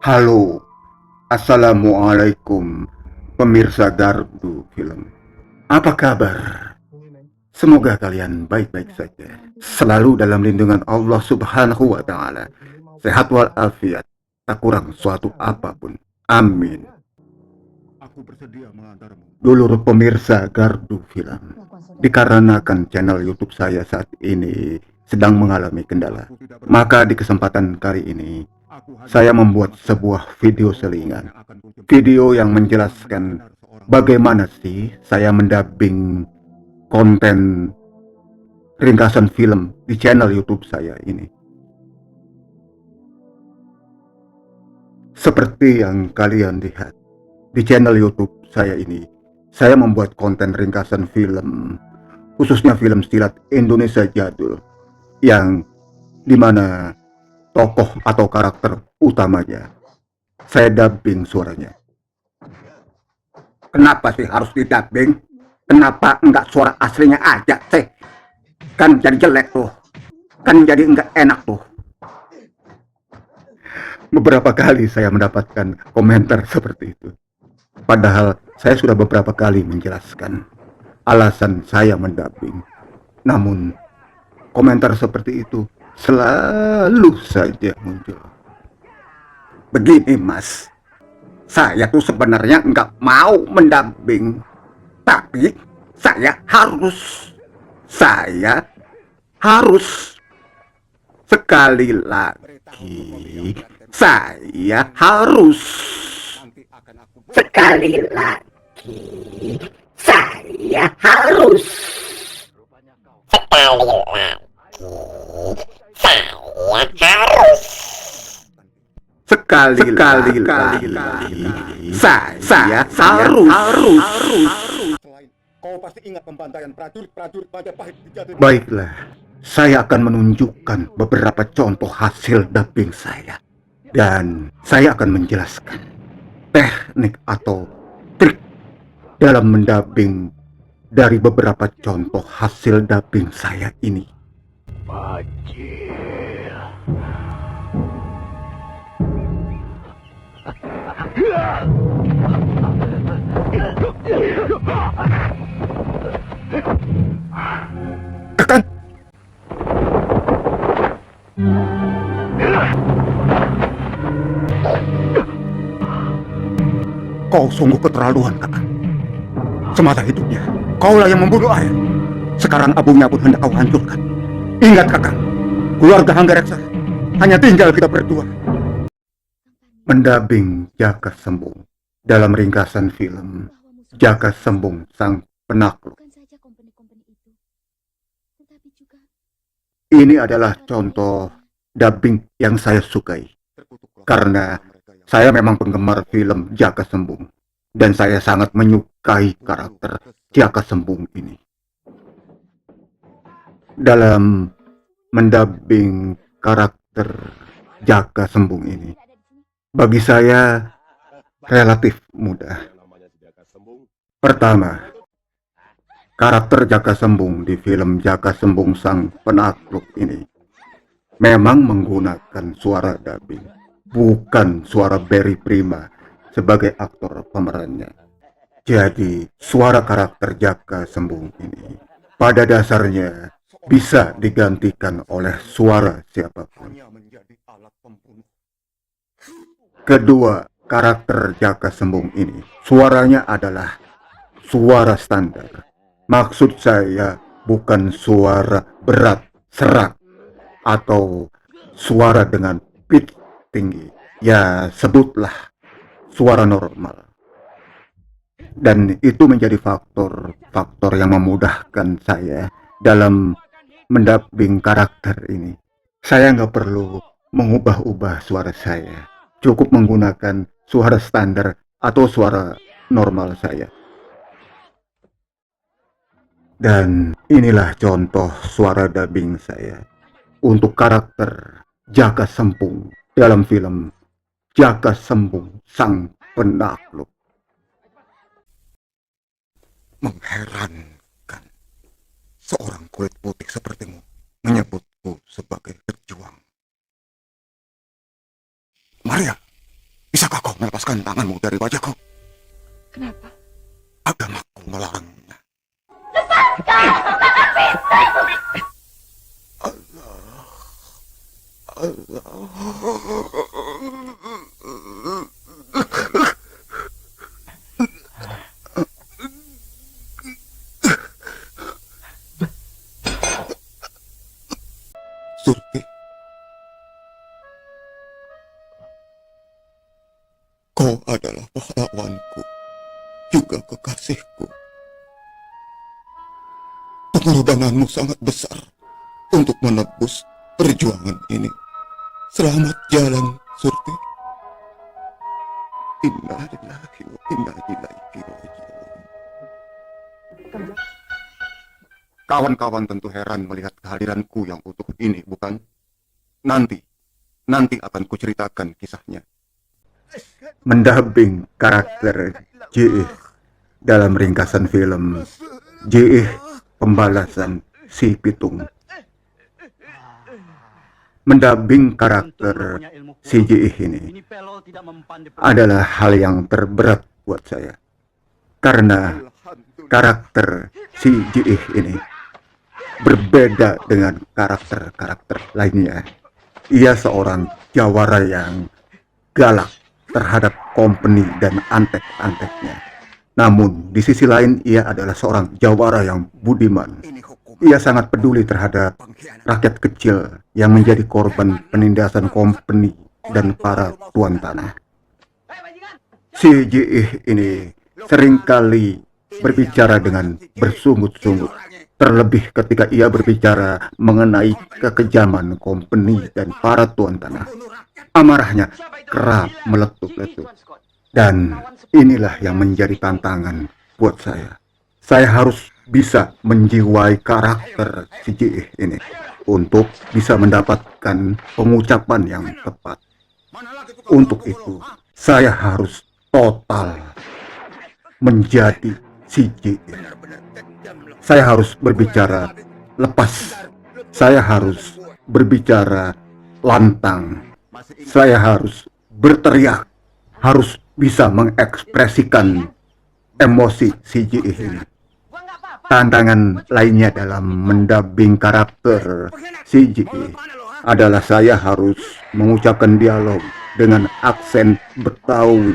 Halo, Assalamualaikum pemirsa Gardu Film. Apa kabar? Semoga kalian baik-baik saja. Selalu dalam lindungan Allah Subhanahu wa Ta'ala. Sehat walafiat, tak kurang suatu apapun. Amin. Aku bersedia mengantarmu. Dulur pemirsa Gardu Film, dikarenakan channel YouTube saya saat ini sedang mengalami kendala, maka di kesempatan kali ini saya membuat sebuah video selingan. Video yang menjelaskan bagaimana sih saya mendubbing konten ringkasan film di channel YouTube saya ini. Seperti yang kalian lihat di channel YouTube saya ini, saya membuat konten ringkasan film, khususnya film silat Indonesia jadul, yang dimana tokoh atau karakter utamanya saya dubbing suaranya. Kenapa sih harus didubbing? Kenapa enggak suara aslinya aja sih? Kan jadi jelek tuh. Kan jadi enggak enak tuh. Beberapa kali saya mendapatkan komentar seperti itu. Padahal saya sudah beberapa kali menjelaskan alasan saya mendubbing. Namun komentar seperti itu selalu saja muncul. Begini mas, saya tuh sebenarnya nggak mau mendubbing, tapi saya harus sekali lagi, saya harus sekali lagi, saya harus sekali lagi, saya harus sekali lagi, saya harus. Kau pasti ingat pembantaian prajurit Majapahit di Jatimur. Baiklah, saya akan menunjukkan beberapa contoh hasil dubbing saya. Dan saya akan menjelaskan teknik atau trik dalam mendubbing dari beberapa contoh hasil dubbing saya ini. Bajil. Kakang. Kau sungguh keterlaluan, Kakang. Semasa hidupnya, kaulah yang membunuh ayah. Sekarang abunya pun hendak kau hancurkan. Ingat, Kakang, keluarga Hanggareksa hanya tinggal kita berdua. Mendubbing Jaka Sembung dalam ringkasan film Jaka Sembung Sang Penakluk. Ini adalah contoh dubbing yang saya sukai, karena saya memang penggemar film Jaka Sembung dan saya sangat menyukai karakter Jaka Sembung ini. Dalam mendubbing karakter Jaka Sembung ini, bagi saya relatif mudah. Pertama, karakter Jaka Sembung di film Jaka Sembung Sang Penakluk ini memang menggunakan suara dubbing, bukan suara Barry Prima sebagai aktor pemerannya. Jadi, suara karakter Jaka Sembung ini pada dasarnya bisa digantikan oleh suara siapapun. Kedua, karakter Jaka Sembung ini suaranya adalah suara standar. Maksud saya bukan suara berat, serak, atau suara dengan pitch tinggi. Ya, sebutlah suara normal. Dan itu menjadi faktor yang memudahkan saya dalam mendubbing karakter ini. Saya nggak perlu mengubah-ubah suara saya. Cukup menggunakan suara standar atau suara normal saya. Dan inilah contoh suara dubbing saya untuk karakter Jaka Sembung dalam film Jaka Sembung Sang Penakluk. Mengherankan, seorang kulit putih sepertimu menyebutku sebagai pejuang. Maria, Bisakah kau melepaskan tanganmu dari wajahku? Kenapa? Agamaku melarangnya. Surti, kau adalah pahlawanku, juga kekasihku. Pengorbananmu sangat besar untuk menebus perjuangan ini. Selamat jalan, Surti. Inna lillahi wa inna ilaihi raji'un. Kawan-kawan tentu heran melihat kehadiranku yang utuh ini, bukan? Nanti akan kuceritakan kisahnya. Mendubbing karakter J.I. dalam ringkasan film J.I. Pembalasan Si Pitung. Mendubbing karakter si J.I. ini adalah hal yang terberat buat saya. Karena karakter si J.I. ini berbeda dengan karakter-karakter lainnya. Ia seorang jawara yang galak terhadap kompeni dan antek-anteknya. Namun, di sisi lain ia adalah seorang jawara yang budiman. Ia sangat peduli terhadap rakyat kecil yang menjadi korban penindasan kompeni dan para tuan tanah. Si J.I. ini seringkali berbicara dengan bersungut-sungut. Terlebih ketika ia berbicara mengenai kekejaman kompeni dan para tuan tanah. Amarahnya kerap meletup-letup. Dan inilah yang menjadi tantangan buat saya. Saya harus bisa menjiwai karakter si J.I. ini untuk bisa mendapatkan pengucapan yang tepat. Untuk itu, saya harus total menjadi si J.I. Saya harus berbicara lepas. Saya harus berbicara lantang. Saya harus berteriak. Harus bisa mengekspresikan emosi si J.I. ini. Tantangan lainnya dalam mendubbing karakter si J.I. adalah saya harus mengucapkan dialog dengan aksen Betawi.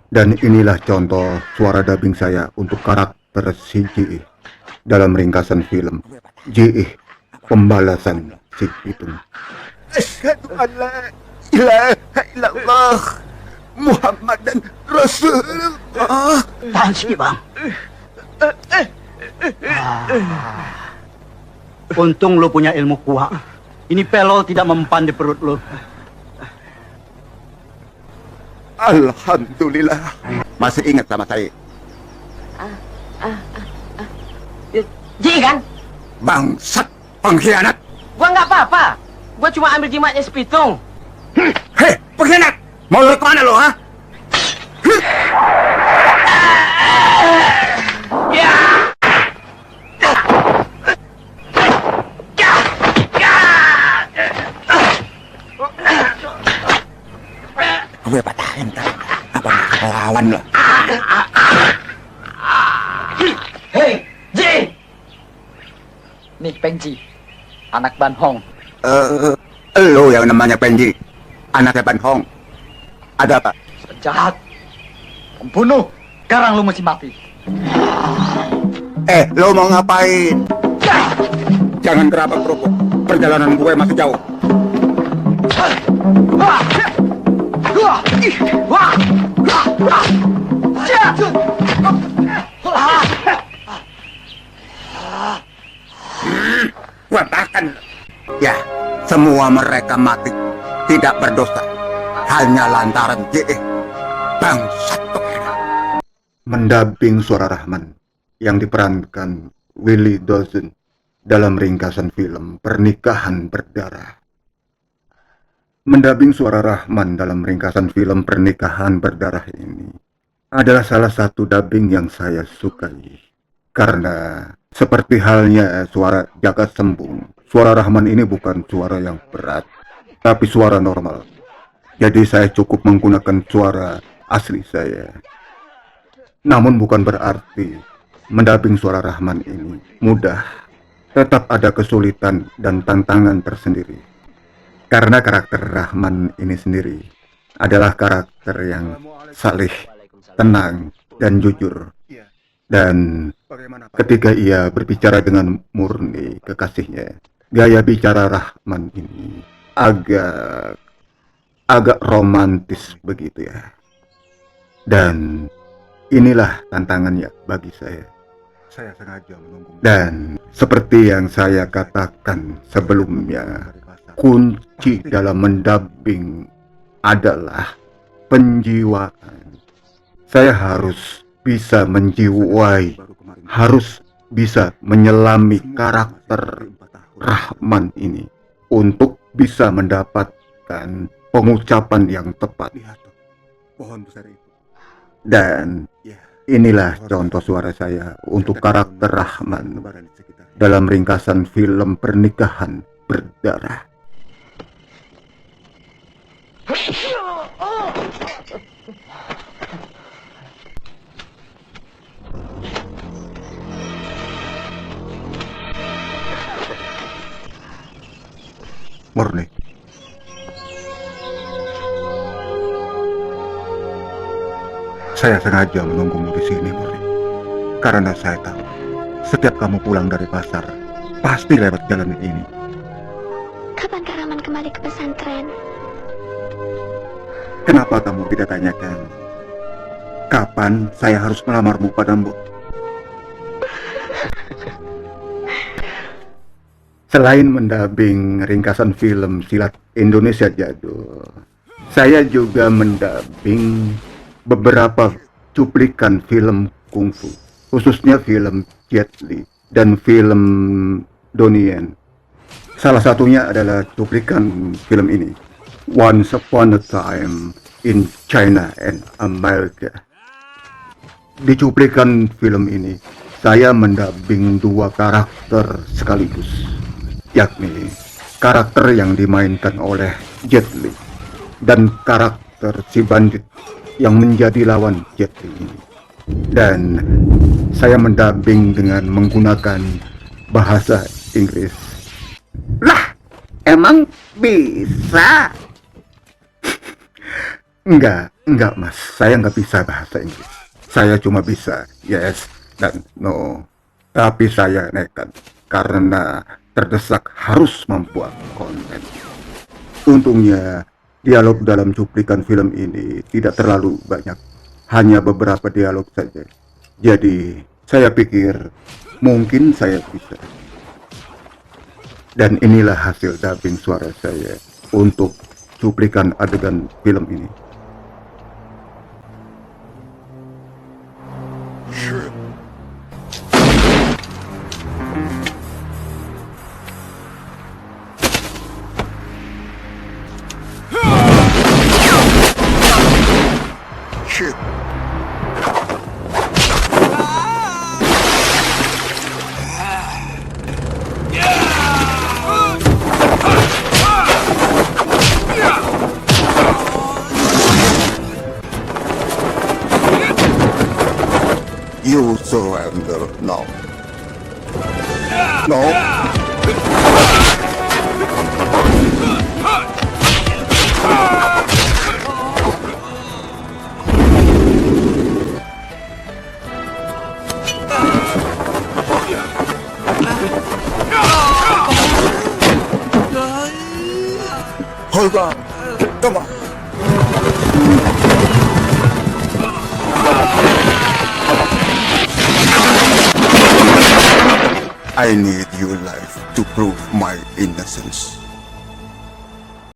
Dan inilah contoh suara dubbing saya untuk karakter si J.I. dalam ringkasan film J.I. Pembalasan Si Pitung. Asyhadu an la ilaha illallah Muhammadan Rasulullah. Tahan sikit, Bang. Untung lo punya ilmu kuat. Ini pelol tidak mempan di perut lo. Alhamdulillah. Masih ingat sama saya? Ji kan? Bangsat pengkhianat. Gua nggak apa-apa. Gua cuma ambil jimatnya sepitung. Hei, pengkhianat. Mau lari kemana lo, ha? Gue patahin kan. Apa lawan lo? Hei, Ji! Nih, Pengji. Anak Ban Hong. Lo yang namanya Penji. Anaknya Ban Hong. Ada apa? Jahat. Pembunuh. Sekarang lo mesti mati. Lo mau ngapain? Jangan gerabak kerupuk. Perjalanan gue masih jauh. Gue bahkan. Ya, semua mereka mati tidak berdosa. Hanya lantaran J.I. Bangsat pengkhianat. Mendubbing suara Rahman yang diperankan Willy Dawson dalam ringkasan film Pernikahan Berdarah. Mendubbing suara Rahman dalam ringkasan film Pernikahan Berdarah ini adalah salah satu dubbing yang saya sukai. Karena seperti halnya suara Jaka Sembung, suara Rahman ini bukan suara yang berat, tapi suara normal. Jadi saya cukup menggunakan suara asli saya. Namun bukan berarti mendubbing suara Rahman ini mudah. Tetap ada kesulitan dan tantangan tersendiri. Karena karakter Rahman ini sendiri adalah karakter yang saleh, tenang, dan jujur. Dan ketika ia berbicara dengan murni kekasihnya, gaya bicara Rahman ini agak romantis begitu ya. Dan inilah tantangannya bagi saya. Saya sengaja menunggu. Dan seperti yang saya katakan sebelumnya, kunci dalam mendubbing adalah penjiwaan. Saya harus bisa menjiwai, harus bisa menyelami karakter Rahman ini untuk bisa mendapatkan pengucapan yang tepat. Dan inilah contoh suara saya untuk karakter Rahman dalam ringkasan film Pernikahan Berdarah. Murni. Saya sengaja menunggumu di sini, Murni. Karena saya tahu, setiap kamu pulang dari pasar, pasti lewat jalan ini. Kapan Kak Rahman kembali ke pesantren? Kenapa kamu tidak tanyakan? Kapan saya harus melamarmu padamu? Selain mendubbing ringkasan film silat Indonesia jadul, saya juga mendubbing beberapa cuplikan film kungfu, khususnya film Jet Li dan film Donnie Yen. Salah satunya adalah cuplikan film ini, Once Upon a Time in China and America. Di cuplikan film ini, saya mendubbing dua karakter sekaligus, yakni karakter yang dimainkan oleh Jet Li dan karakter si bandit yang menjadi lawan Jet Li ini. Dan saya mendubbing dengan menggunakan bahasa Inggris. Lah, emang bisa? Enggak mas, saya nggak bisa bahasa Inggris. Saya cuma bisa yes dan no. Tapi saya nekat karena terdesak harus membuat konten. Untungnya dialog dalam cuplikan film ini tidak terlalu banyak, hanya beberapa dialog saja. Jadi saya pikir mungkin saya bisa. Dan inilah hasil dubbing suara saya untuk cuplikan adegan film ini. You surrender now. No. Hold on. Come on. I need your life to prove my innocence.